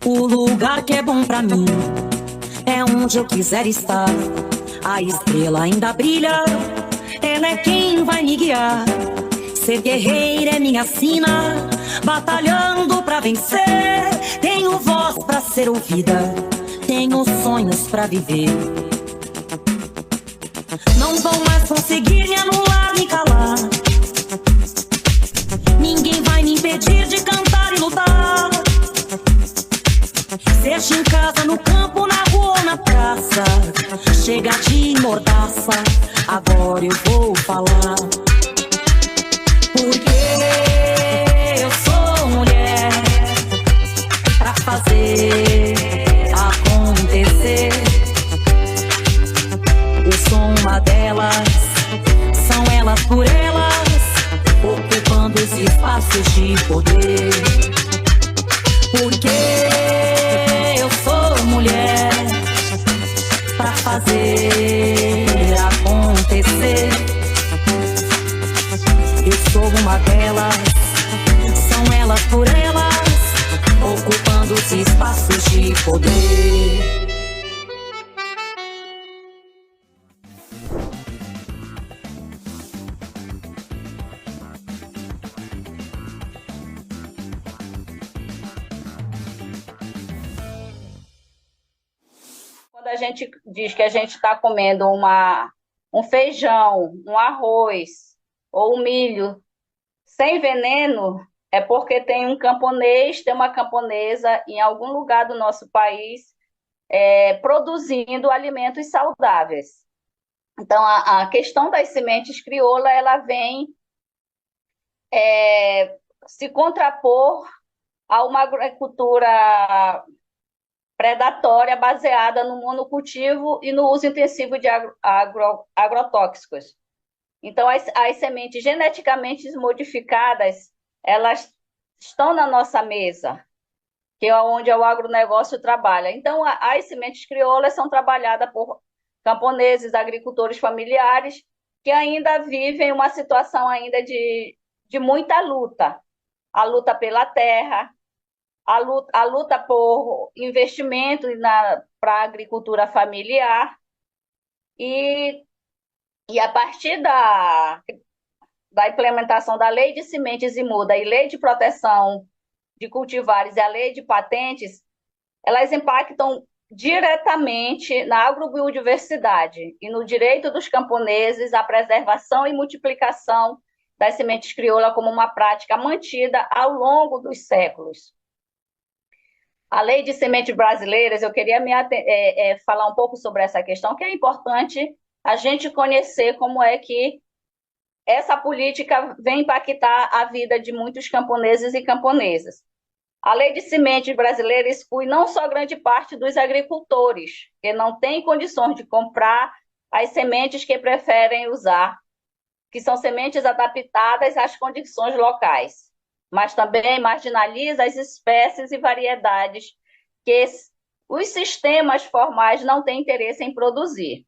O lugar que é bom pra mim é onde eu quiser estar. A estrela ainda brilha, ela é quem vai me guiar. Ser guerreira é minha sina, batalhando pra vencer. Tenho voz pra ser ouvida, tenho sonhos pra viver. Não vão mais conseguir me anular, me calar. Ninguém vai me impedir de cantar e lutar. Seja em casa, no campo, na rua ou na praça, chega de mordaça, agora eu vou falar. Porque eu sou mulher pra fazer acontecer. Eu sou uma delas, são elas por elas, ocupando os espaços de poder. Porque eu sou mulher pra fazer acontecer. Eu sou uma delas, são elas por elas, ocupando os espaços de poder. Quando a gente diz que a gente está comendo um feijão, um arroz ou um milho sem veneno, é porque tem um camponês, tem uma camponesa em algum lugar do nosso país produzindo alimentos saudáveis. Então, a questão das sementes crioula, ela vem se contrapor a uma agricultura predatória baseada no monocultivo e no uso intensivo de agrotóxicos. Então, as sementes geneticamente modificadas, elas estão na nossa mesa, que é onde o agronegócio trabalha. Então, as sementes crioulas são trabalhadas por camponeses, agricultores familiares, que ainda vivem uma situação ainda de muita luta. A luta pela terra, a luta por investimento para a agricultura familiar e a partir da implementação da Lei de Sementes e Muda e Lei de Proteção de Cultivares e a Lei de Patentes, elas impactam diretamente na agrobiodiversidade e no direito dos camponeses à preservação e multiplicação das sementes crioulas como uma prática mantida ao longo dos séculos. A Lei de Sementes Brasileiras, eu queria falar um pouco sobre essa questão, que é importante a gente conhecer como é que essa política vem impactar a vida de muitos camponeses e camponesas. A Lei de Sementes Brasileira exclui não só grande parte dos agricultores, que não têm condições de comprar as sementes que preferem usar, que são sementes adaptadas às condições locais, mas também marginaliza as espécies e variedades que os sistemas formais não têm interesse em produzir.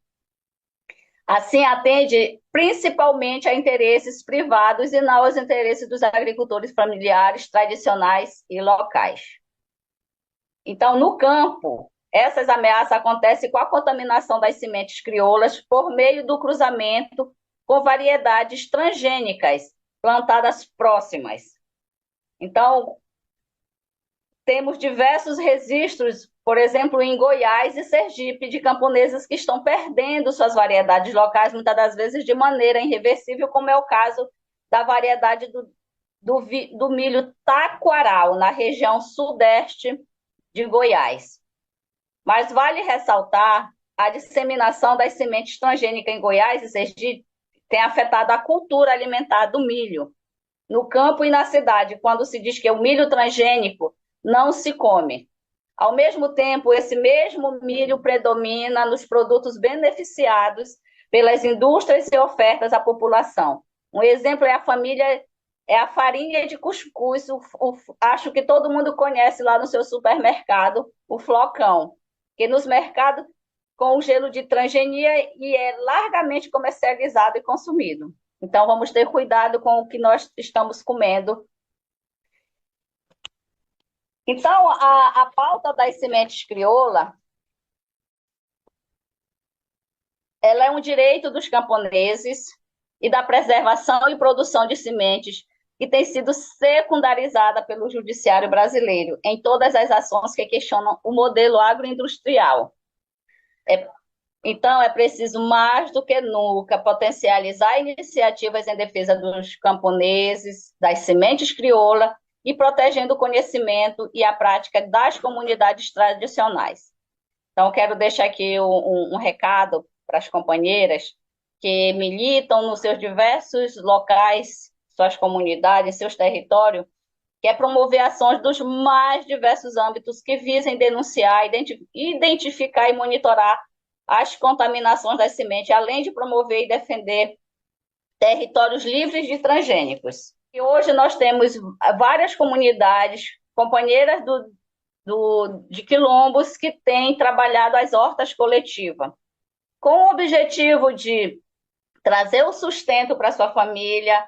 Assim, atende principalmente a interesses privados e não aos interesses dos agricultores familiares, tradicionais e locais. Então, no campo, essas ameaças acontecem com a contaminação das sementes crioulas por meio do cruzamento com variedades transgênicas plantadas próximas. Então, temos diversos registros, por exemplo, em Goiás e Sergipe, de camponeses que estão perdendo suas variedades locais, muitas das vezes de maneira irreversível, como é o caso da variedade do milho taquaral, na região sudeste de Goiás. Mas vale ressaltar a disseminação das sementes transgênicas em Goiás e Sergipe tem afetado a cultura alimentar do milho, no campo e na cidade, quando se diz que o milho transgênico não se come. Ao mesmo tempo, esse mesmo milho predomina nos produtos beneficiados pelas indústrias e ofertas à população. Um exemplo é a farinha de cuscuz, acho que todo mundo conhece lá no seu supermercado, o flocão, que nos mercados com o gelo de transgenia e é largamente comercializado e consumido. Então, vamos ter cuidado com o que nós estamos comendo. Então, a pauta das sementes crioula, ela é um direito dos camponeses e da preservação e produção de sementes que tem sido secundarizada pelo judiciário brasileiro em todas as ações que questionam o modelo agroindustrial. Então, é preciso mais do que nunca potencializar iniciativas em defesa dos camponeses, das sementes crioula e protegendo o conhecimento e a prática das comunidades tradicionais. Então, quero deixar aqui um recado para as companheiras que militam nos seus diversos locais, suas comunidades, seus territórios, que é promover ações dos mais diversos âmbitos que visem denunciar, identificar e monitorar as contaminações das sementes, além de promover e defender territórios livres de transgênicos. E hoje nós temos várias comunidades, companheiras de quilombos, que têm trabalhado as hortas coletivas, com o objetivo de trazer o sustento para sua família,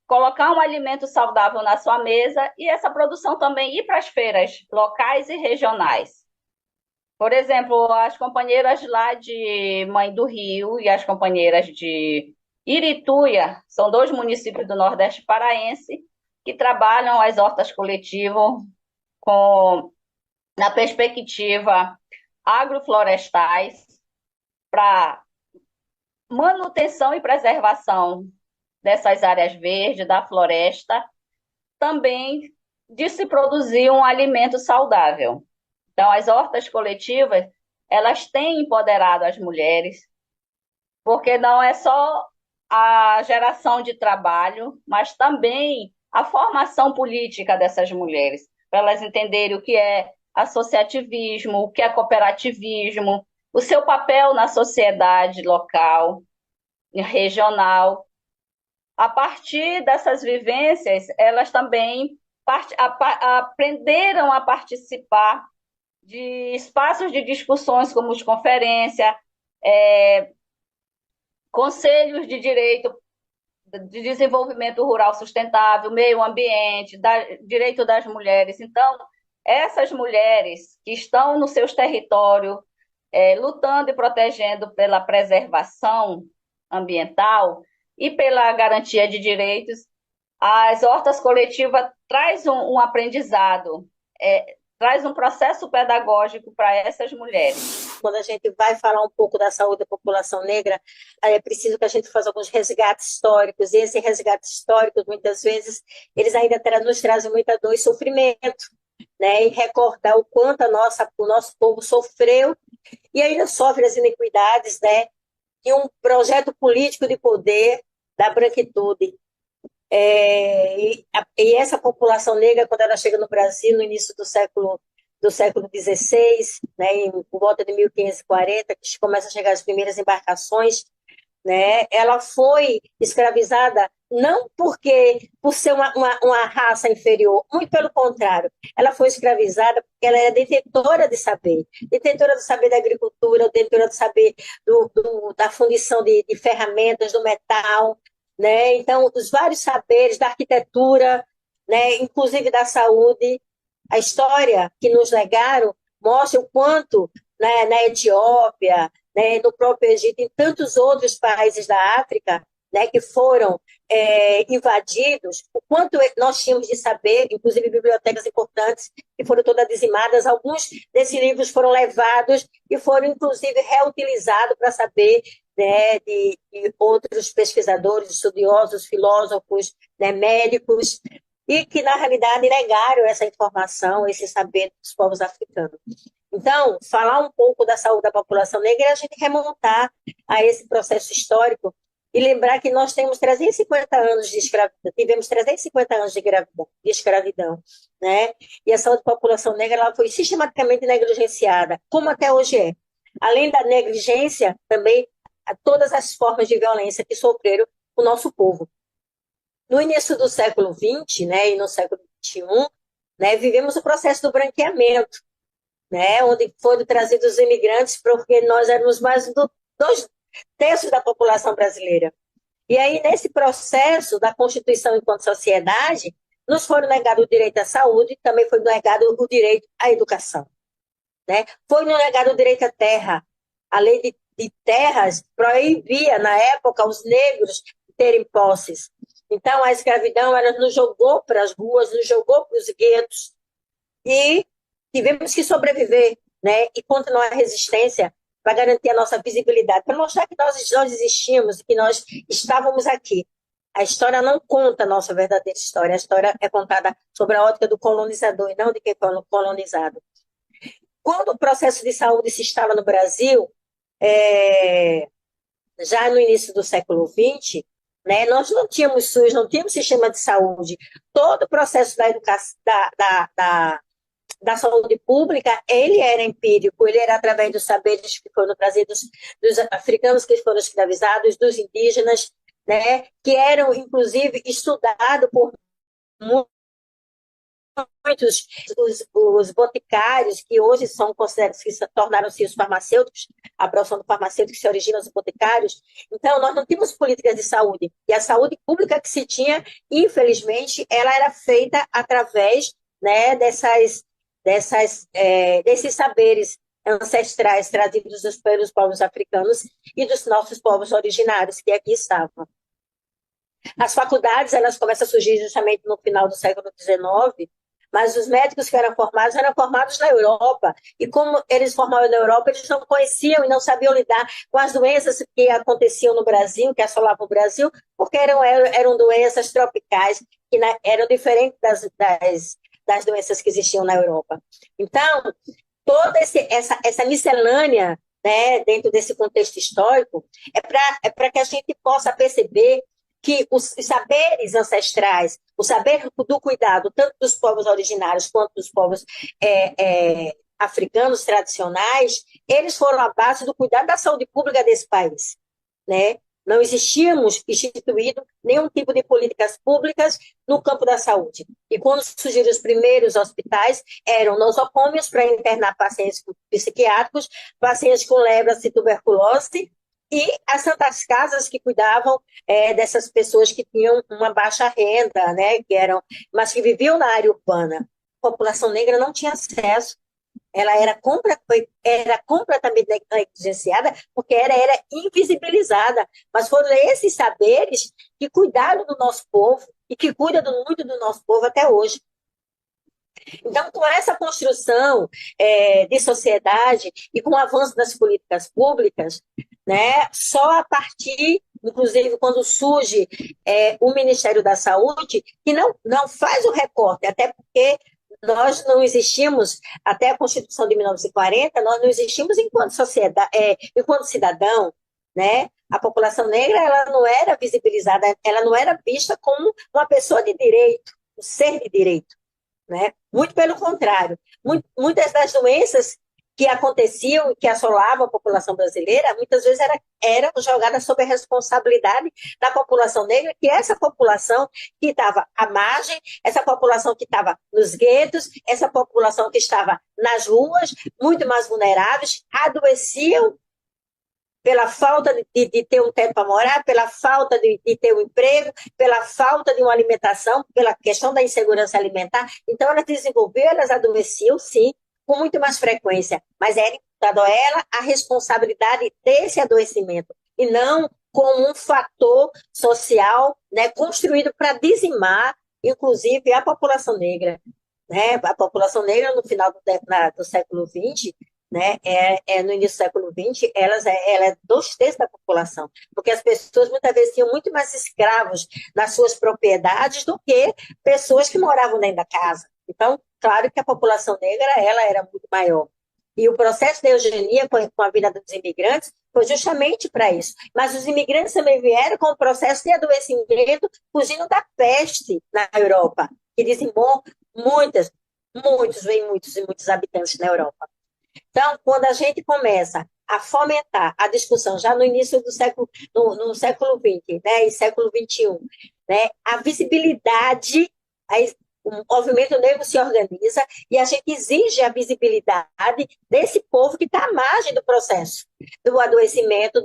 colocar um alimento saudável na sua mesa e essa produção também ir para as feiras locais e regionais. Por exemplo, as companheiras lá de Mãe do Rio e as companheiras de Irituia, são 2 municípios do Nordeste paraense, que trabalham as hortas coletivas na perspectiva agroflorestais para manutenção e preservação dessas áreas verdes, da floresta, também de se produzir um alimento saudável. Então, as hortas coletivas, elas têm empoderado as mulheres, porque não é só a geração de trabalho, mas também a formação política dessas mulheres, para elas entenderem o que é associativismo, o que é cooperativismo, o seu papel na sociedade local, regional. A partir dessas vivências, elas também aprenderam a participar de espaços de discussões como de conferência, conselhos de direito de desenvolvimento rural sustentável, meio ambiente, direito das mulheres. Então, essas mulheres que estão nos seus territórios, lutando e protegendo pela preservação ambiental e pela garantia de direitos, as hortas coletivas traz um aprendizado, traz um processo pedagógico para essas mulheres. Quando a gente vai falar um pouco da saúde da população negra, é preciso que a gente faça alguns resgates históricos, e esses resgates históricos, muitas vezes, eles ainda nos trazem muita dor e sofrimento, né? E recordar o quanto o nosso povo sofreu e ainda sofre as iniquidades, né? De um projeto político de poder da branquitude. E essa população negra, quando ela chega no Brasil, no início do século XVI, né, por volta de 1540, que começa a chegar as primeiras embarcações, né, ela foi escravizada não por ser uma raça inferior, muito pelo contrário, ela foi escravizada porque ela era detentora de saber da agricultura, detentora de saber da fundição de ferramentas, do metal, né? Então, os vários saberes da arquitetura, né, inclusive da saúde. A história que nos legaram mostra o quanto, né, na Etiópia, né, no próprio Egito, em tantos outros países da África, né, que foram invadidos, o quanto nós tínhamos de saber, inclusive bibliotecas importantes que foram todas dizimadas. Alguns desses livros foram levados e foram, inclusive, reutilizados para saber, né, de outros pesquisadores, estudiosos, filósofos, né, médicos, e que, na realidade, negaram essa informação, esse saber dos povos africanos. Então, falar um pouco da saúde da população negra é a gente remontar a esse processo histórico e lembrar que nós temos 350 anos de escravidão, tivemos 350 anos de escravidão, né? E a saúde da população negra ela foi sistematicamente negligenciada, como até hoje é. Além da negligência, também todas as formas de violência que sofreram o nosso povo. No início do século XX, né, e no século XXI, né, vivemos o processo do branqueamento, né, onde foram trazidos os imigrantes, porque nós éramos mais de 2/3 da população brasileira. E aí, nesse processo da Constituição enquanto sociedade, nos foram negado o direito à saúde, também foi negado o direito à educação, né? Foi negado o direito à terra. A lei de terras proibia, na época, os negros terem posses. Então, a escravidão, ela nos jogou para as ruas, nos jogou para os guetos, e tivemos que sobreviver, né? E continuar a resistência para garantir a nossa visibilidade, para mostrar que nós existimos, que nós estávamos aqui. A história não conta a nossa verdadeira história, a história é contada sobre a ótica do colonizador e não de quem foi colonizado. Quando o processo de saúde se instala no Brasil, já no início do século XX, né, nós não tínhamos SUS, não tínhamos sistema de saúde. Todo o processo da educação, da saúde pública, ele era empírico, ele era através dos saberes que foram trazidos dos africanos que foram escravizados, dos indígenas, né, que eram, inclusive, estudados por muitos os boticários, que hoje são considerados, que tornaram-se os farmacêuticos, a profissão do farmacêutico se origina nos boticários. Então, nós não tínhamos políticas de saúde, e a saúde pública que se tinha, infelizmente, ela era feita através, né, desses saberes ancestrais trazidos pelos povos africanos e dos nossos povos originários que aqui estavam. As faculdades, elas começam a surgir justamente no final do século XIX, mas os médicos que eram formados na Europa, e como eles formavam na Europa, eles não conheciam e não sabiam lidar com as doenças que aconteciam no Brasil, que assolavam o Brasil, porque eram doenças tropicais, que eram diferentes das doenças que existiam na Europa. Então, toda essa miscelânea, né, dentro desse contexto histórico, é para que a gente possa perceber que os saberes ancestrais, o saber do cuidado, tanto dos povos originários quanto dos povos africanos tradicionais, eles foram a base do cuidado da saúde pública desse país, né? Não existíamos instituído nenhum tipo de políticas públicas no campo da saúde. E quando surgiram os primeiros hospitais, eram nosocômios para internar pacientes psiquiátricos, pacientes com lepra e tuberculose, e as santas casas que cuidavam dessas pessoas que tinham uma baixa renda, né, mas que viviam na área urbana. A população negra não tinha acesso. Ela era completamente negligenciada, porque era invisibilizada. Mas foram esses saberes que cuidaram do nosso povo e que cuidam muito do nosso povo até hoje. Então, com essa construção de sociedade e com o avanço das políticas públicas, né, só a partir, inclusive, quando surge o Ministério da Saúde, que não faz o recorte, até porque nós não existimos, até a Constituição de 1940, nós não existimos enquanto sociedade, enquanto cidadão, né? A população negra, ela não era visibilizada, ela não era vista como uma pessoa de direito, um ser de direito, né? Muito pelo contrário. Muitas das doenças que aconteciam, que assolavam a população brasileira, muitas vezes eram jogadas sob a responsabilidade da população negra, que essa população que estava à margem, essa população que estava nos guetos, essa população que estava nas ruas, muito mais vulneráveis, adoeciam pela falta de ter um teto para morar, pela falta de ter um emprego, pela falta de uma alimentação, pela questão da insegurança alimentar. Então, elas adoeciam, sim, com muito mais frequência, mas era imputado a ela a responsabilidade desse adoecimento, e não como um fator social, né, construído para dizimar, inclusive, a população negra. Né? A população negra, no final do século XX, né, no início do século XX, ela é 2/3 da população, porque as pessoas muitas vezes tinham muito mais escravos nas suas propriedades do que pessoas que moravam dentro da casa. Então, claro que a população negra ela era muito maior. E o processo de eugenia com a vida dos imigrantes foi justamente para isso. Mas os imigrantes também vieram com o processo de adoecimento, fugindo da peste na Europa, que dizimou muitos e muitos habitantes na Europa. Então, quando a gente começa a fomentar a discussão já no início do século, no século XX, né, e século XXI, né, a visibilidade O movimento negro se organiza e a gente exige a visibilidade desse povo que está à margem do processo do adoecimento,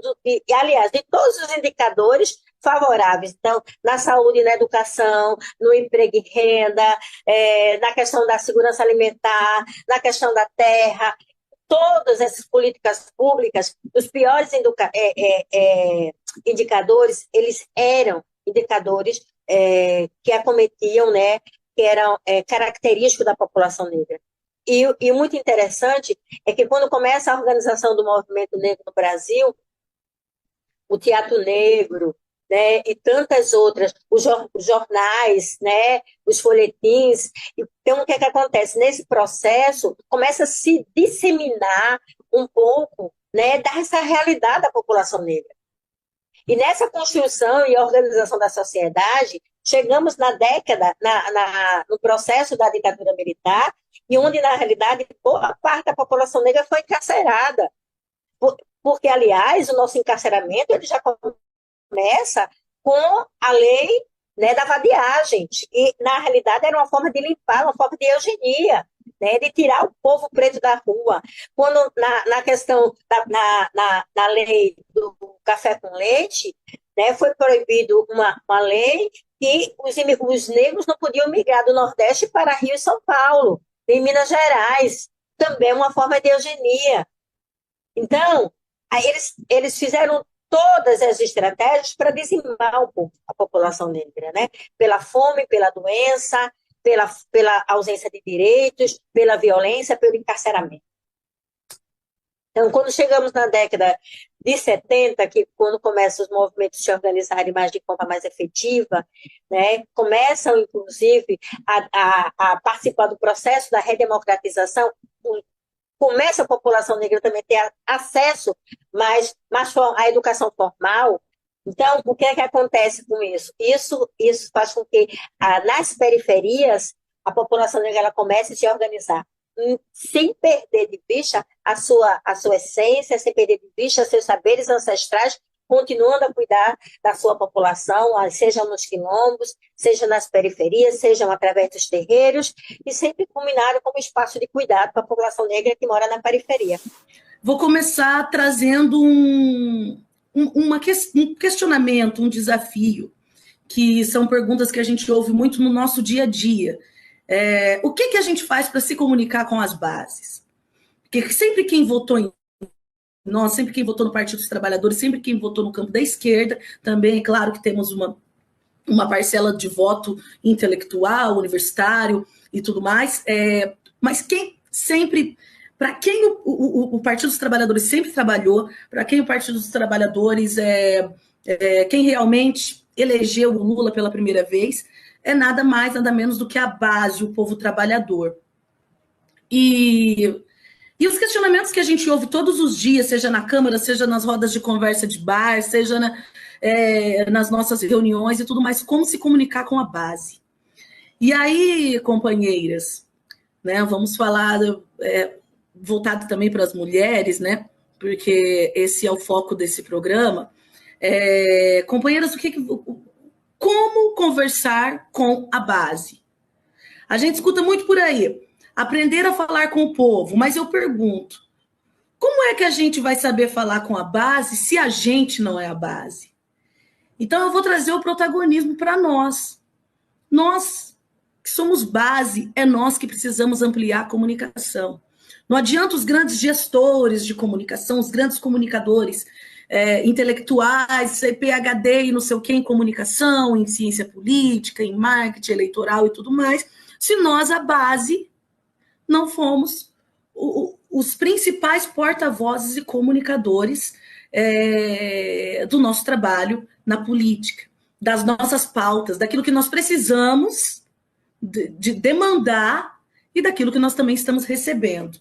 aliás, de todos os indicadores favoráveis. Então, na saúde, na educação, no emprego e renda, na questão da segurança alimentar, na questão da terra, todas essas políticas públicas, os piores indicadores, eles eram indicadores que acometiam, né, que eram característicos da população negra. E muito interessante é que quando começa a organização do movimento negro no Brasil, o Teatro Negro, né, e tantas outras, os jornais, né, os folhetins. Então, o que é que acontece? Nesse processo, começa a se disseminar um pouco, né, dessa realidade da população negra. E nessa construção e organização da sociedade, chegamos na década, no processo da ditadura militar, e onde, na realidade, boa parte da população negra foi encarcerada. Porque, aliás, o nosso encarceramento ele já começa com a lei, né, da vadiagem. E, na realidade, era uma forma de limpar, uma forma de eugenia, né, de tirar o povo preto da rua. Quando, na questão, na lei do café com leite, né, foi proibido uma lei que os negros não podiam migrar do Nordeste para Rio e São Paulo, em Minas Gerais. Também uma forma de eugenia. Então, aí eles fizeram todas as estratégias para dizimar a população negra, né? Pela fome, pela doença, pela ausência de direitos, pela violência, pelo encarceramento. Então, quando chegamos na década de 70, que quando começam os movimentos se organizarem mais de forma mais efetiva, né, começam, inclusive, a participar do processo da redemocratização, começa a população negra também a ter acesso mais à educação formal. Então, o que é que acontece com isso? Isso faz com que, nas periferias, a população negra ela comece a se organizar, sem perder de vista a sua essência, sem perder de vista seus saberes ancestrais, continuando a cuidar da sua população, seja nos quilombos, seja nas periferias, sejam através dos terreiros, e sempre combinado como espaço de cuidado para a população negra que mora na periferia. Vou começar trazendo um questionamento, um desafio, que são perguntas que a gente ouve muito no nosso dia a dia. O que a gente faz para se comunicar com as bases? Porque sempre quem votou em nós, sempre quem votou no Partido dos Trabalhadores, sempre quem votou no campo da esquerda, também, claro que temos uma parcela de voto intelectual, universitário e tudo mais, mas quem sempre, para quem o Partido dos Trabalhadores sempre trabalhou, para quem o Partido dos Trabalhadores quem realmente elegeu o Lula pela primeira vez, é nada mais, nada menos do que a base, o povo trabalhador. E os questionamentos que a gente ouve todos os dias, seja na Câmara, seja nas rodas de conversa de bar, seja nas nossas reuniões e tudo mais, como se comunicar com a base. E aí, companheiras, né, vamos falar voltado também para as mulheres, né, porque esse é o foco desse programa. Companheiras, como conversar com a base? A gente escuta muito por aí, aprender a falar com o povo, mas eu pergunto, como é que a gente vai saber falar com a base se a gente não é a base? Então eu vou trazer o protagonismo para nós. Nós que somos base, é nós que precisamos ampliar a comunicação. Não adianta os grandes gestores de comunicação, os grandes comunicadores intelectuais, PhD e não sei o que, em comunicação, em ciência política, em marketing eleitoral e tudo mais, se nós, a base, não fomos os principais porta-vozes e comunicadores do nosso trabalho na política, das nossas pautas, daquilo que nós precisamos de demandar e daquilo que nós também estamos recebendo.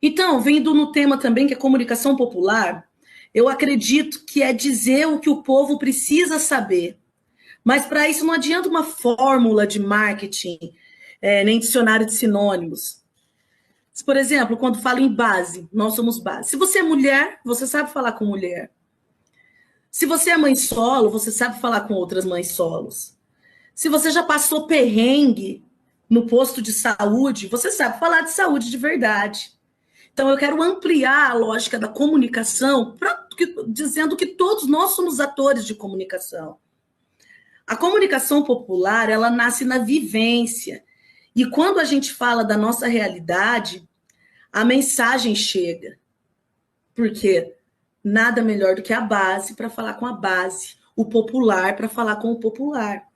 Então, vindo no tema também que é comunicação popular, eu acredito que é dizer o que o povo precisa saber. Mas para isso não adianta uma fórmula de marketing, nem dicionário de sinônimos. Por exemplo, quando falo em base, nós somos base. Se você é mulher, você sabe falar com mulher. Se você é mãe solo, você sabe falar com outras mães solos. Se você já passou perrengue no posto de saúde, você sabe falar de saúde de verdade. Então, eu quero ampliar a lógica da comunicação, dizendo que todos nós somos atores de comunicação. A comunicação popular, ela nasce na vivência. E quando a gente fala da nossa realidade, a mensagem chega. Porque nada melhor do que a base para falar com a base, o popular para falar com o popular.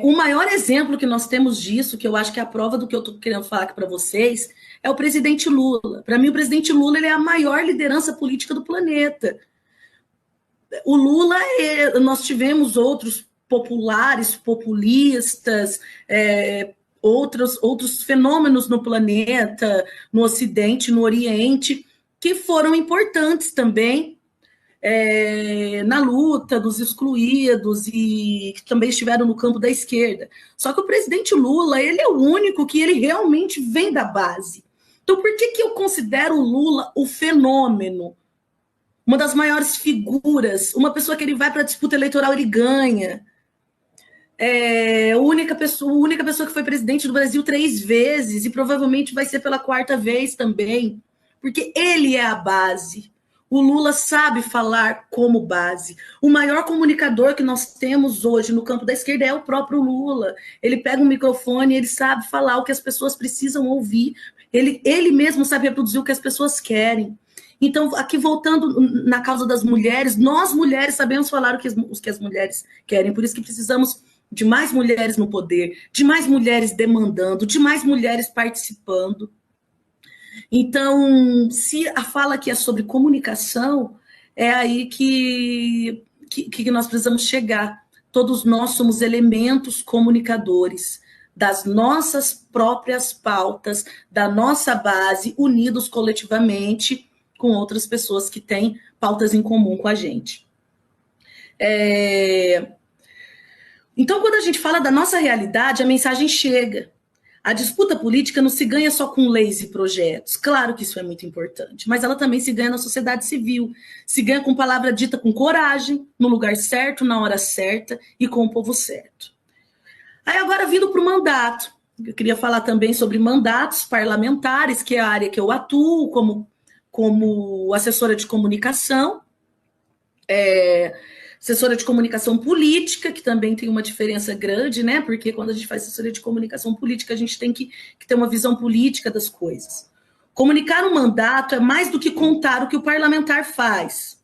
O maior exemplo que nós temos disso, que eu acho que é a prova do que eu estou querendo falar aqui para vocês, é o presidente Lula. Para mim, o presidente Lula ele é a maior liderança política do planeta. O Lula, nós tivemos outros populares, populistas, outros fenômenos no planeta, no Ocidente, no Oriente, que foram importantes também na luta dos excluídos e que também estiveram no campo da esquerda. Só que o presidente Lula, ele é o único que ele realmente vem da base. Então, por que eu considero o Lula o fenômeno? Uma das maiores figuras, uma pessoa que ele vai para a disputa eleitoral, ele ganha. A única pessoa que foi presidente do Brasil 3 vezes e provavelmente vai ser pela 4ª vez também, porque ele é a base. O Lula sabe falar como base. O maior comunicador que nós temos hoje no campo da esquerda é o próprio Lula. Ele pega um microfone, ele sabe falar o que as pessoas precisam ouvir. Ele mesmo sabe reproduzir o que as pessoas querem. Então, aqui voltando na causa das mulheres, nós mulheres sabemos falar o que as mulheres querem, por isso que precisamos de mais mulheres no poder, de mais mulheres demandando, de mais mulheres participando. Então, se a fala aqui é sobre comunicação, é aí que nós precisamos chegar. Todos nós somos elementos comunicadores das nossas próprias pautas, da nossa base, unidos coletivamente com outras pessoas que têm pautas em comum com a gente. Então, quando a gente fala da nossa realidade, a mensagem chega. A disputa política não se ganha só com leis e projetos. Claro que isso é muito importante, mas ela também se ganha na sociedade civil. Se ganha com palavra dita com coragem, no lugar certo, na hora certa e com o povo certo. Aí agora, vindo para o mandato. Eu queria falar também sobre mandatos parlamentares, que é a área que eu atuo como assessora de comunicação, assessora de comunicação política, que também tem uma diferença grande, né? Porque quando a gente faz assessoria de comunicação política, a gente tem que ter uma visão política das coisas. Comunicar um mandato é mais do que contar o que o parlamentar faz.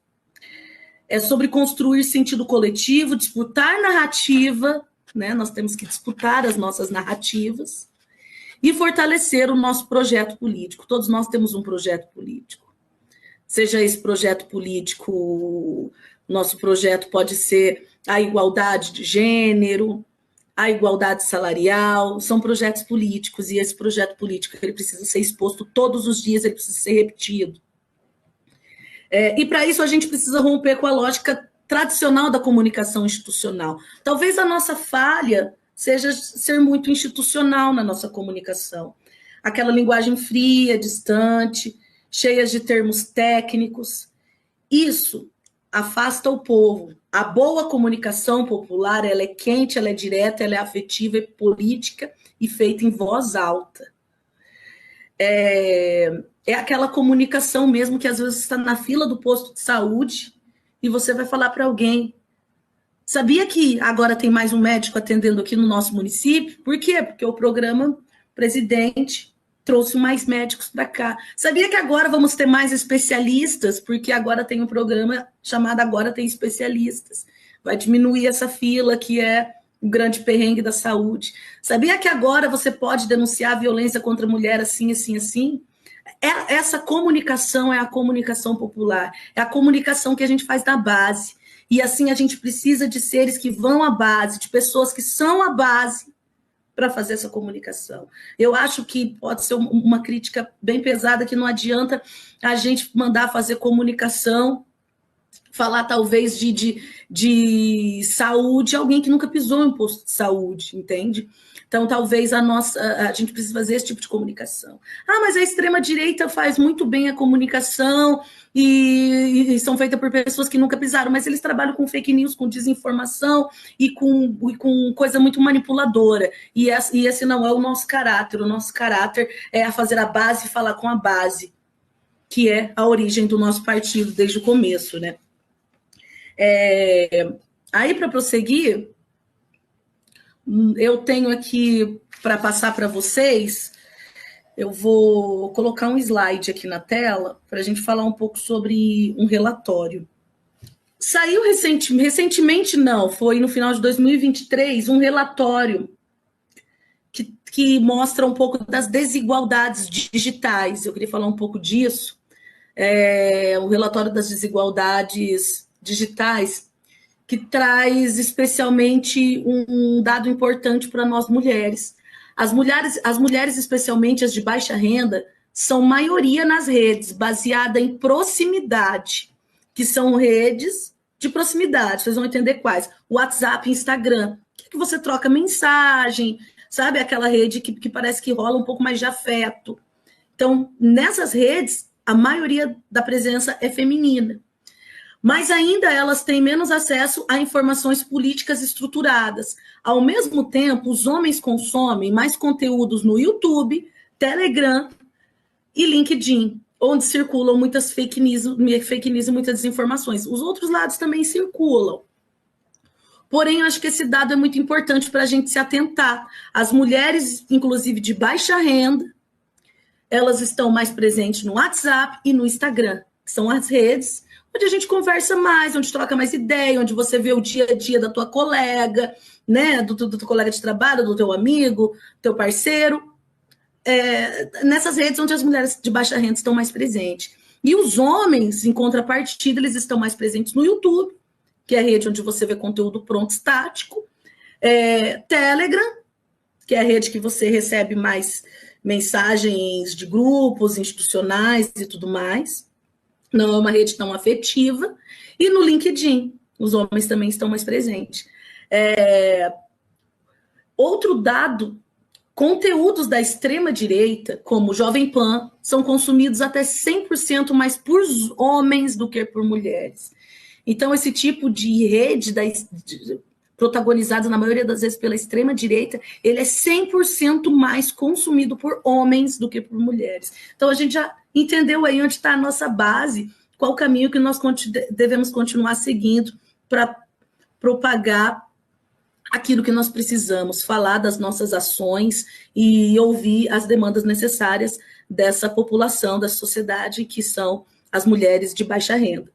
É sobre construir sentido coletivo, disputar narrativa, né? Nós temos que disputar as nossas narrativas e fortalecer o nosso projeto político. Todos nós temos um projeto político. Seja esse projeto político, nosso projeto pode ser a igualdade de gênero, a igualdade salarial, são projetos políticos, e esse projeto político ele precisa ser exposto todos os dias, ele precisa ser repetido. E para isso a gente precisa romper com a lógica tradicional da comunicação institucional. Talvez a nossa falha seja ser muito institucional na nossa comunicação. Aquela linguagem fria, distante, cheia de termos técnicos. Isso afasta o povo. A boa comunicação popular, ela é quente, ela é direta, ela é afetiva, é política e feita em voz alta. É aquela comunicação mesmo que às vezes está na fila do posto de saúde e você vai falar para alguém: sabia que agora tem mais um médico atendendo aqui no nosso município? Por quê? Porque o programa Presidente trouxe mais médicos para cá. Sabia que agora vamos ter mais especialistas? Porque agora tem um programa chamado Agora Tem Especialistas. Vai diminuir essa fila que é o grande perrengue da saúde. Sabia que agora você pode denunciar a violência contra a mulher assim, assim, assim? Essa comunicação é a comunicação popular. É a comunicação que a gente faz na base. E assim a gente precisa de seres que vão à base, de pessoas que são a base para fazer essa comunicação. Eu acho que pode ser uma crítica bem pesada, que não adianta a gente mandar fazer comunicação falar talvez de saúde, alguém que nunca pisou em um posto de saúde, entende? Então, talvez a gente precise fazer esse tipo de comunicação. Ah, mas a extrema-direita faz muito bem a comunicação e são feitas por pessoas que nunca pisaram, mas eles trabalham com fake news, com desinformação e com coisa muito manipuladora. E esse não é o nosso caráter. O nosso caráter é fazer a base e falar com a base, que é a origem do nosso partido desde o começo, né? Aí, para prosseguir, eu tenho aqui para passar para vocês, eu vou colocar um slide aqui na tela para a gente falar um pouco sobre um relatório. Saiu recentemente não, foi no final de 2023, um relatório que mostra um pouco das desigualdades digitais. Eu queria falar um pouco disso. O relatório das desigualdades digitais, que traz especialmente um dado importante para nós mulheres. As mulheres, especialmente as de baixa renda, são maioria nas redes, baseada em proximidade, que são redes de proximidade, vocês vão entender quais. WhatsApp, Instagram, que você troca mensagem, sabe? Aquela rede que parece que rola um pouco mais de afeto. Então, nessas redes, a maioria da presença é feminina. Mas ainda elas têm menos acesso a informações políticas estruturadas. Ao mesmo tempo, os homens consomem mais conteúdos no YouTube, Telegram e LinkedIn, onde circulam muitas fake news e muitas desinformações. Os outros lados também circulam. Porém, eu acho que esse dado é muito importante para a gente se atentar. As mulheres, inclusive de baixa renda, elas estão mais presentes no WhatsApp e no Instagram, que são as redes onde a gente conversa mais, onde troca mais ideia, onde você vê o dia a dia da tua colega, né, do teu colega de trabalho, do teu amigo, teu parceiro, nessas redes onde as mulheres de baixa renda estão mais presentes. E os homens, em contrapartida, eles estão mais presentes no YouTube, que é a rede onde você vê conteúdo pronto, estático, Telegram, que é a rede que você recebe mais mensagens de grupos institucionais e tudo mais, não é uma rede tão afetiva, e no LinkedIn, os homens também estão mais presentes. Outro dado, conteúdos da extrema-direita, como Jovem Pan, são consumidos até 100% mais por homens do que por mulheres. Então, esse tipo de rede protagonizado na maioria das vezes pela extrema-direita, ele é 100% mais consumido por homens do que por mulheres. Então, a gente já entendeu aí onde está a nossa base, qual o caminho que nós devemos continuar seguindo para propagar aquilo que nós precisamos, falar das nossas ações e ouvir as demandas necessárias dessa população, da sociedade, que são as mulheres de baixa renda.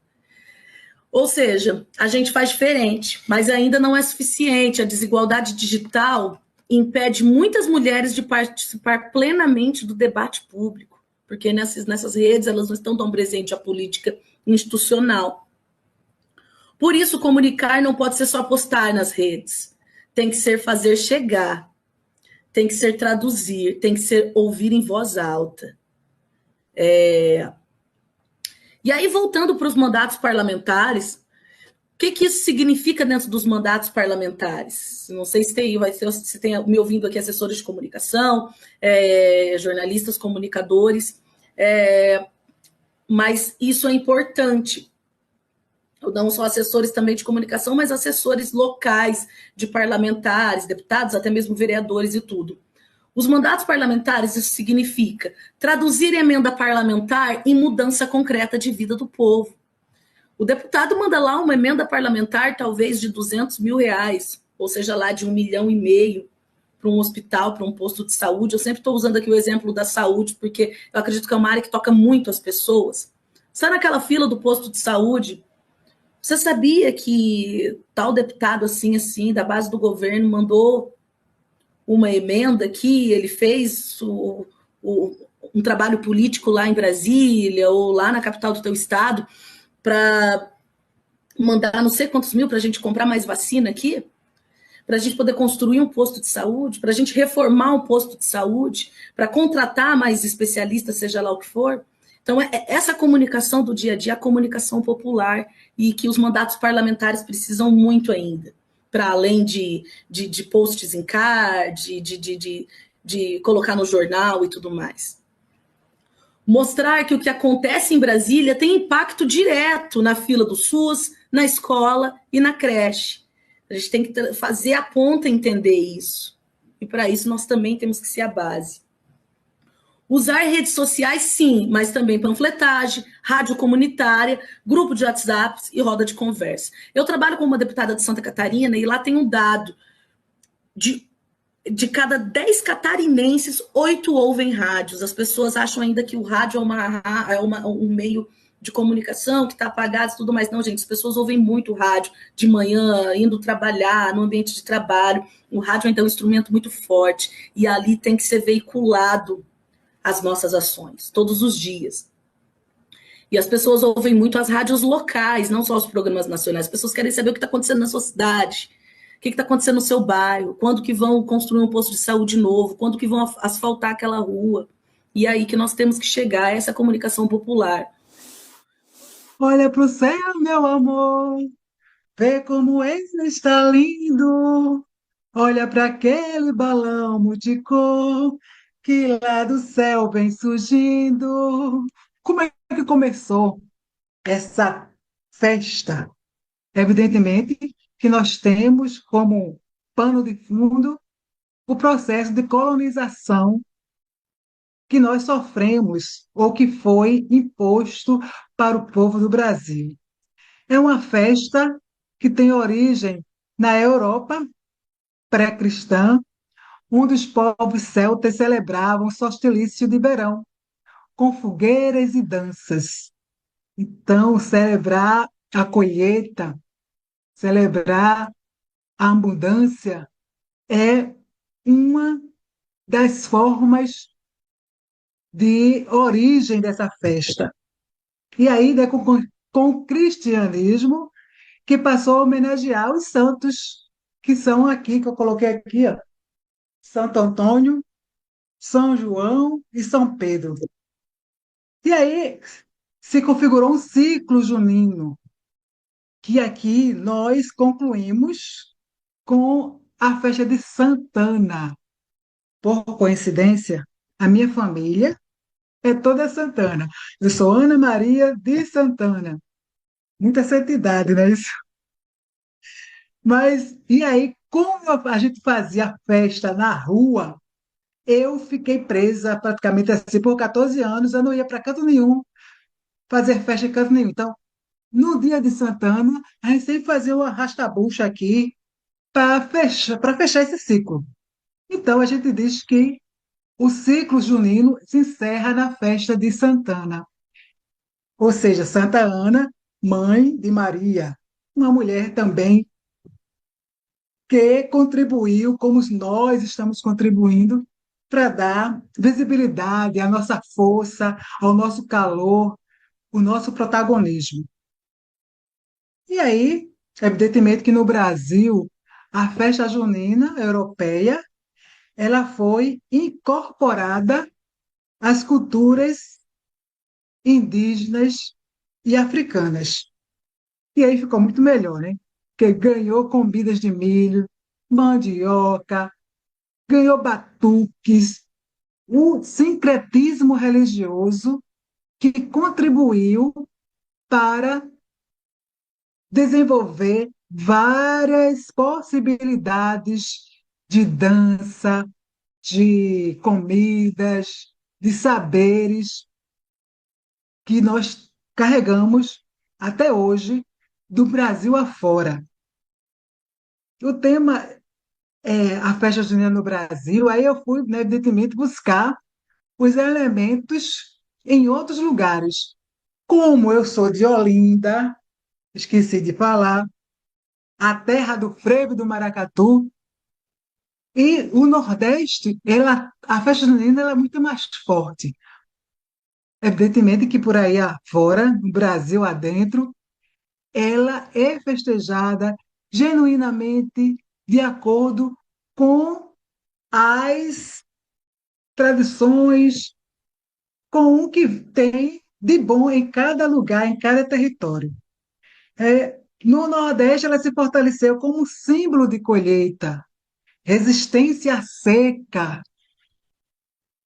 Ou seja, a gente faz diferente, mas ainda não é suficiente. A desigualdade digital impede muitas mulheres de participar plenamente do debate público, porque nessas redes elas não estão tão presentes à política institucional. Por isso, comunicar não pode ser só postar nas redes. Tem que ser fazer chegar, tem que ser traduzir, tem que ser ouvir em voz alta. E aí, voltando para os mandatos parlamentares, o que isso significa dentro dos mandatos parlamentares? Não sei se tem me ouvindo aqui assessores de comunicação, jornalistas, comunicadores, mas isso é importante. Não só assessores também de comunicação, mas assessores locais de parlamentares, deputados, até mesmo vereadores e tudo. Os mandatos parlamentares, isso significa traduzir emenda parlamentar em mudança concreta de vida do povo. O deputado manda lá uma emenda parlamentar, talvez de R$200 mil, ou seja, lá de 1,5 milhão para um hospital, para um posto de saúde. Eu sempre estou usando aqui o exemplo da saúde, porque eu acredito que é uma área que toca muito as pessoas. Está naquela fila do posto de saúde, você sabia que tal deputado assim, da base do governo, mandou uma emenda aqui, ele fez um trabalho político lá em Brasília, ou lá na capital do teu estado, para mandar não sei quantos mil para a gente comprar mais vacina aqui, para a gente poder construir um posto de saúde, para a gente reformar um posto de saúde, para contratar mais especialistas, seja lá o que for. Então, essa comunicação do dia a dia, a comunicação popular, e que os mandatos parlamentares precisam muito ainda, para além de posts em card, de colocar no jornal e tudo mais. Mostrar que o que acontece em Brasília tem impacto direto na fila do SUS, na escola e na creche. A gente tem que fazer a ponta entender isso. E para isso nós também temos que ser a base. Usar redes sociais, sim, mas também panfletagem, rádio comunitária, grupo de WhatsApp e roda de conversa. Eu trabalho com uma deputada de Santa Catarina e lá tem um dado de cada 10 catarinenses, 8 ouvem rádios. As pessoas acham ainda que o rádio é um meio de comunicação que está apagado e tudo mais. Não, gente, as pessoas ouvem muito rádio de manhã, indo trabalhar, no ambiente de trabalho. O rádio ainda é um instrumento muito forte e ali tem que ser veiculado as nossas ações, todos os dias. E as pessoas ouvem muito as rádios locais, não só os programas nacionais. As pessoas querem saber o que está acontecendo na sua cidade, o que está acontecendo no seu bairro, quando que vão construir um posto de saúde novo, quando que vão asfaltar aquela rua. E aí que nós temos que chegar a essa comunicação popular. Olha pro céu, meu amor, vê como ele está lindo. Olha para aquele balão multicor que lá do céu vem surgindo. Como é que começou essa festa? Evidentemente que nós temos como pano de fundo o processo de colonização que nós sofremos ou que foi imposto para o povo do Brasil. É uma festa que tem origem na Europa pré-cristã, onde os povos celtas celebravam o solstício de verão, com fogueiras e danças. Então, celebrar a colheita, celebrar a abundância é uma das formas de origem dessa festa. E aí, né, com o cristianismo, que passou a homenagear os santos, que são aqui, que eu coloquei aqui, ó, Santo Antônio, São João e São Pedro. E aí se configurou um ciclo junino, que aqui nós concluímos com a festa de Santana. Por coincidência, a minha família é toda Santana. Eu sou Ana Maria de Santana. Muita santidade, não é isso? Mas, e aí, como a gente fazia a festa na rua, eu fiquei presa praticamente assim por 14 anos, eu não ia para canto nenhum, fazer festa em canto nenhum. Então, no dia de Santana, a gente sempre fazia um arrasta-bucha aqui para fechar esse ciclo. Então, a gente diz que o ciclo junino se encerra na festa de Santana, ou seja, Santa Ana, mãe de Maria, uma mulher também que contribuiu, como nós estamos contribuindo, para dar visibilidade à nossa força, ao nosso calor, o nosso protagonismo. E aí, evidentemente que no Brasil, a festa junina europeia, ela foi incorporada às culturas indígenas e africanas. E aí ficou muito melhor, né? Porque ganhou comidas de milho, mandioca, ganhou batuques, o sincretismo religioso que contribuiu para desenvolver várias possibilidades de dança, de comidas, de saberes que nós carregamos até hoje do Brasil afora. O tema é a festa junina no Brasil, aí eu fui, né, evidentemente, buscar os elementos em outros lugares. Como eu sou de Olinda, esqueci de falar, a terra do frevo e do maracatu, e o Nordeste, a festa junina ela é muito mais forte. Evidentemente que por aí afora, no Brasil adentro, ela é festejada genuinamente de acordo com as tradições, com o que tem de bom em cada lugar, em cada território. No Nordeste, ela se fortaleceu como um símbolo de colheita, resistência à seca.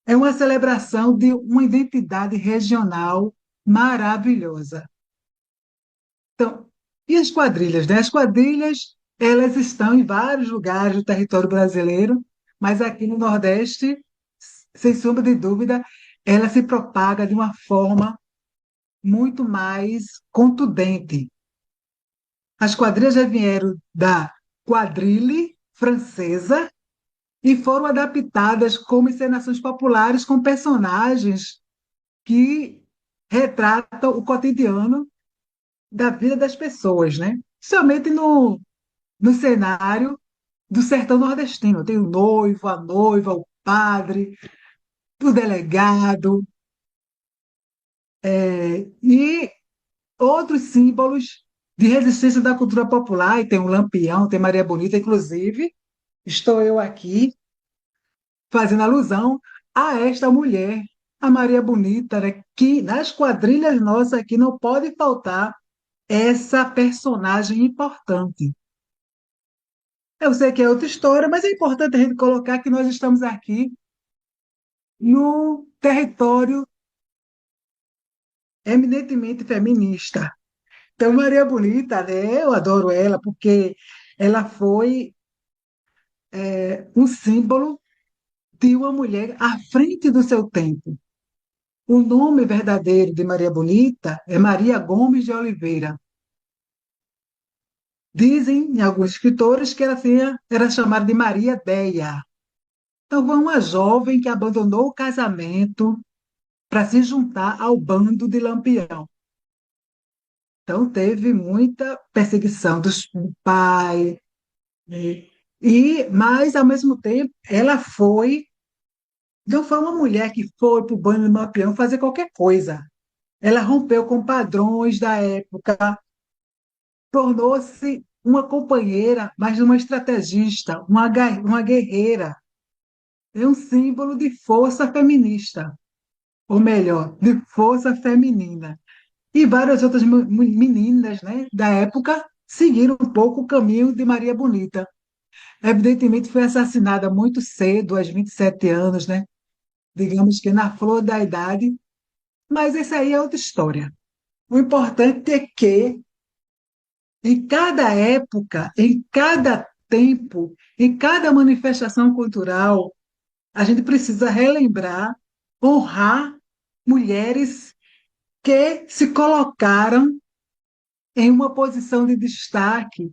É uma celebração de uma identidade regional maravilhosa. Então, e as quadrilhas, né? As quadrilhas, elas estão em vários lugares do território brasileiro, mas aqui no Nordeste, sem sombra de dúvida, ela se propaga de uma forma muito mais contundente. As quadrilhas já vieram da quadrille francesa e foram adaptadas como encenações populares com personagens que retratam o cotidiano da vida das pessoas, né? Somente no cenário do sertão nordestino. Tem o noivo, a noiva, o padre, o delegado, e outros símbolos de resistência da cultura popular, e tem o Lampião, tem Maria Bonita, inclusive, estou eu aqui fazendo alusão a esta mulher, a Maria Bonita, né, que nas quadrilhas nossas aqui não pode faltar essa personagem importante. Eu sei que é outra história, mas é importante a gente colocar que nós estamos aqui no território eminentemente feminista. Então, Maria Bonita, né, eu adoro ela, porque ela foi um símbolo de uma mulher à frente do seu tempo. O nome verdadeiro de Maria Bonita é Maria Gomes de Oliveira. Dizem, em alguns escritores, que ela era chamada de Maria Deia. Então, foi uma jovem que abandonou o casamento para se juntar ao bando de Lampião. Então, teve muita perseguição do pai, né? Mas, ao mesmo tempo, não foi uma mulher que foi para o bando de Lampião fazer qualquer coisa. Ela rompeu com padrões da época, tornou-se uma companheira, mas uma estrategista, uma guerreira. É um símbolo de força feminista, ou melhor, de força feminina. E várias outras meninas, né, da época seguiram um pouco o caminho de Maria Bonita. Evidentemente, foi assassinada muito cedo, aos 27 anos, né? Digamos que na flor da idade, mas essa aí é outra história. O importante é que, em cada época, em cada tempo, em cada manifestação cultural, a gente precisa relembrar, honrar mulheres que se colocaram em uma posição de destaque,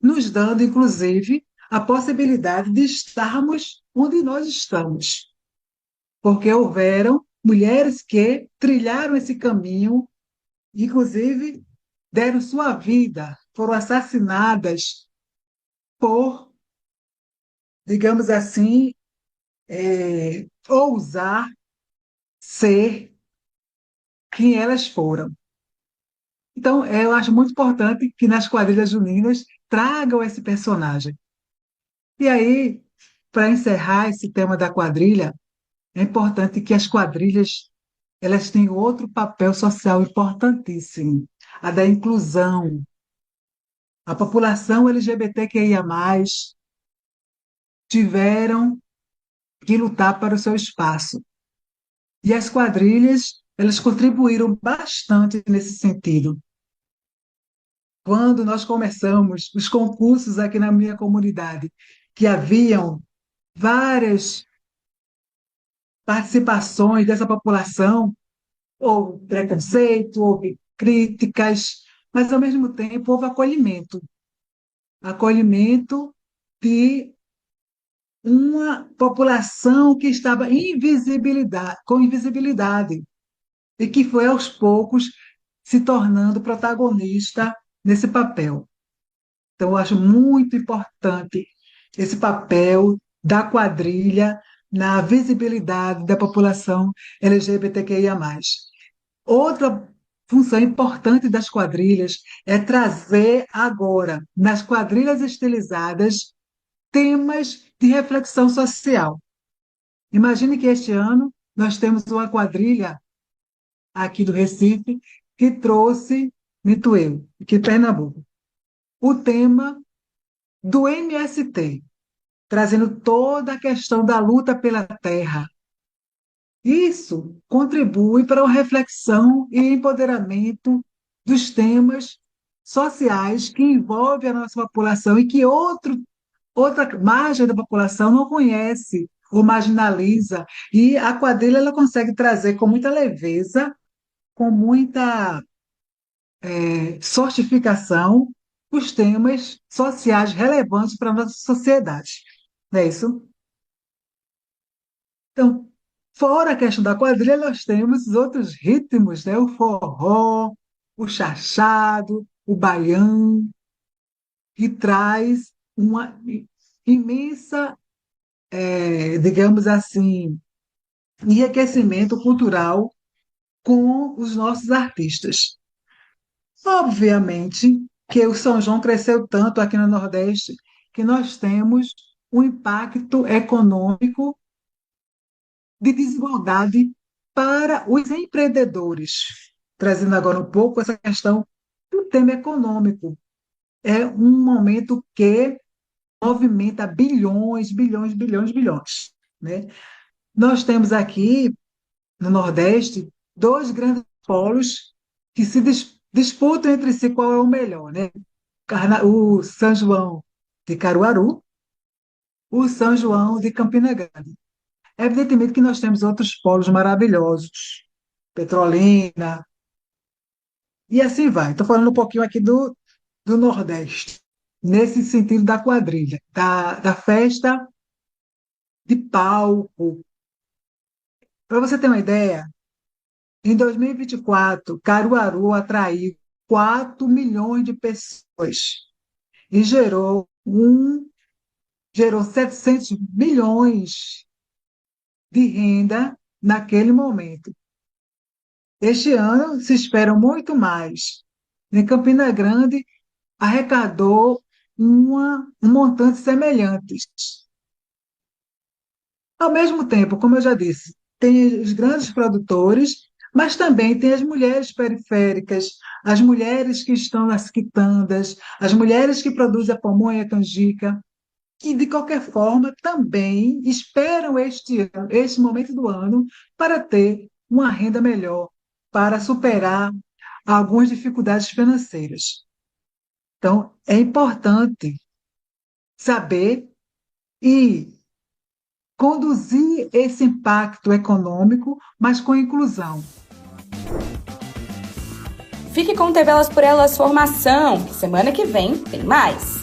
nos dando, inclusive, a possibilidade de estarmos onde nós estamos. Porque houveram mulheres que trilharam esse caminho, inclusive deram sua vida, foram assassinadas por, digamos assim, ousar ser quem elas foram. Então, eu acho muito importante que nas quadrilhas juninas tragam esse personagem. E aí, para encerrar esse tema da quadrilha, é importante que as quadrilhas elas têm outro papel social importantíssimo, a da inclusão. A população LGBTQIA+, tiveram que lutar para o seu espaço. E as quadrilhas, elas contribuíram bastante nesse sentido. Quando nós começamos os concursos aqui na minha comunidade, que haviam várias participações dessa população, houve preconceito, houve críticas, mas, ao mesmo tempo, houve acolhimento. Acolhimento de uma população que estava com invisibilidade e que foi, aos poucos, se tornando protagonista nesse papel. Então, eu acho muito importante esse papel da quadrilha na visibilidade da população LGBTQIA+. Outra função importante das quadrilhas é trazer agora, nas quadrilhas estilizadas, temas de reflexão social. Imagine que este ano nós temos uma quadrilha aqui do Recife, que trouxe, mito eu, aqui em Pernambuco, o tema do MST, trazendo toda a questão da luta pela terra. Isso contribui para uma reflexão e empoderamento dos temas sociais que envolvem a nossa população e que outra margem da população não conhece ou marginaliza. E a quadrilha ela consegue trazer com muita leveza, com muita sortificação, os temas sociais relevantes para a nossa sociedade. Não é isso? Então, fora a questão da quadrilha, nós temos os outros ritmos, né? O forró, o chachado, o baião, que traz uma imensa, digamos assim, enriquecimento cultural com os nossos artistas. Obviamente que o São João cresceu tanto aqui no Nordeste que nós temos um impacto econômico de desigualdade para os empreendedores. Trazendo agora um pouco essa questão do tema econômico. É um momento que movimenta bilhões, bilhões, bilhões, bilhões, né? Nós temos aqui, no Nordeste, dois grandes polos que se disputam entre si qual é o melhor, né? O São João de Caruaru, o São João de Campina Grande. Evidentemente que nós temos outros polos maravilhosos, Petrolina, e assim vai. Estou falando um pouquinho aqui do Nordeste, nesse sentido da quadrilha, da festa de palco. Para você ter uma ideia, em 2024, Caruaru atraiu 4 milhões de pessoas e gerou 700 bilhões de renda naquele momento. Este ano se espera muito mais. Em Campina Grande, arrecadou um montante semelhante. Ao mesmo tempo, como eu já disse, tem os grandes produtores, mas também tem as mulheres periféricas, as mulheres que estão nas quitandas, as mulheres que produzem a pamonha e a canjica, que, de qualquer forma, também esperam este momento do ano para ter uma renda melhor, para superar algumas dificuldades financeiras. Então, é importante saber e conduzir esse impacto econômico, mas com inclusão. Fique com TV Elas por Elas Formação, que semana que vem tem mais.